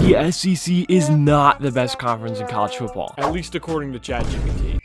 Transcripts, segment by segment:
The SEC is not the best conference in college football, at least according to ChatGPT.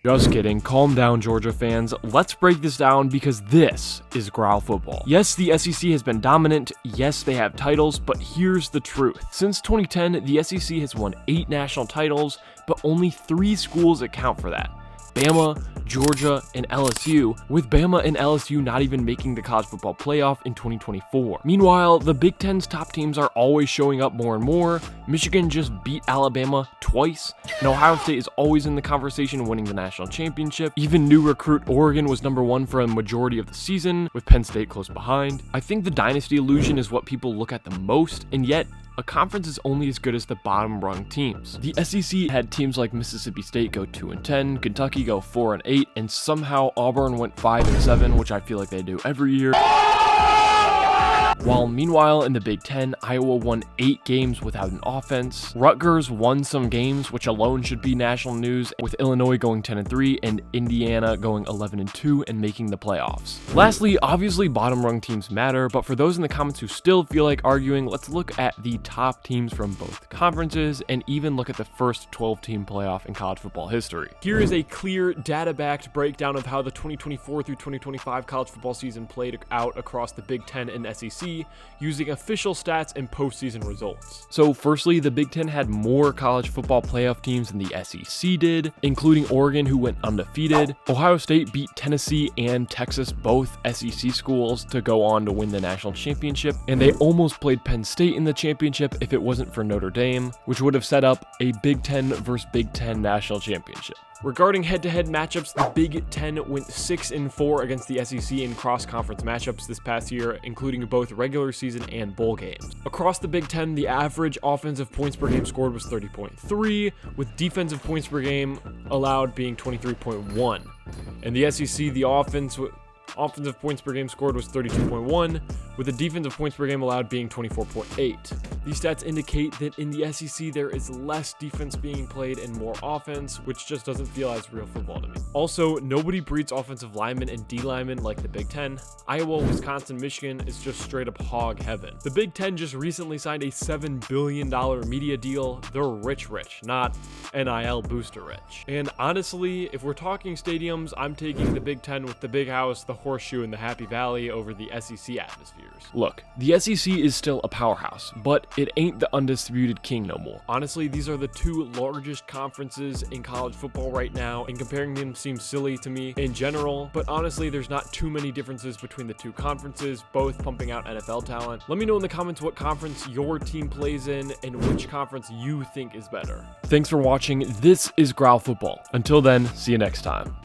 Just kidding, calm down Georgia fans, let's break this down because this is Growl football. Yes, the SEC has been dominant, yes they have titles, but here's the truth. Since 2010, the SEC has won 8 national titles, but only 3 schools account for that. Bama, Georgia, and LSU, with Bama and LSU not even making the college football playoff in 2024. Meanwhile, the Big Ten's top teams are always showing up more and more. Michigan just beat Alabama twice, and Ohio State is always in the conversation winning the national championship. Even new recruit Oregon was #1 for a majority of the season, with Penn State close behind. I think the dynasty illusion is what people look at the most, and yet a conference is only as good as the bottom-rung teams. The SEC had teams like Mississippi State go 2-10, Kentucky go 4-8, and somehow Auburn went 5-7, which I feel like they do every year. While meanwhile in the Big Ten, Iowa won 8 games without an offense. Rutgers won some games, which alone should be national news, with Illinois going 10-3 and Indiana going 11-2 and making the playoffs. Lastly, obviously bottom-rung teams matter, but for those in the comments who still feel like arguing, let's look at the top teams from both conferences and even look at the first 12-team playoff in college football history. Here is a clear data-backed breakdown of how the 2024 through 2025 college football season played out across the Big Ten and SEC, using official stats and postseason results. So firstly, the Big Ten had more college football playoff teams than the SEC did, including Oregon, who went undefeated. Ohio State beat Tennessee and Texas, both SEC schools, to go on to win the national championship, and they almost played Penn State in the championship if it wasn't for Notre Dame, which would have set up a Big Ten versus Big Ten national championship. Regarding head-to-head matchups, the Big Ten went 6-4 against the SEC in cross-conference matchups this past year, including both regular season and bowl games. Across the Big Ten, the average offensive points per game scored was 30.3, with defensive points per game allowed being 23.1. In the SEC, the offensive points per game scored was 32.1, with the defensive points per game allowed being 24.8. These stats indicate that in the SEC there is less defense being played and more offense, which just doesn't feel as real football to me. Also, nobody breeds offensive linemen and D linemen like the Big Ten. Iowa, Wisconsin, Michigan is just straight up hog heaven. The Big Ten just recently signed a $7 billion media deal. They're rich, not NIL booster rich. And honestly, if we're talking stadiums, I'm taking the Big Ten with the Big House, the Horseshoe, and the Happy Valley over the SEC atmospheres. Look, the SEC is still a powerhouse, but it ain't the undisputed king no more. Honestly, these are the 2 largest conferences in college football right now, and comparing them seems silly to me in general, but honestly, there's not too many differences between the 2 conferences, both pumping out NFL talent. Let me know in the comments what conference your team plays in and which conference you think is better. Thanks for watching. This is Growl Football. Until then, see you next time.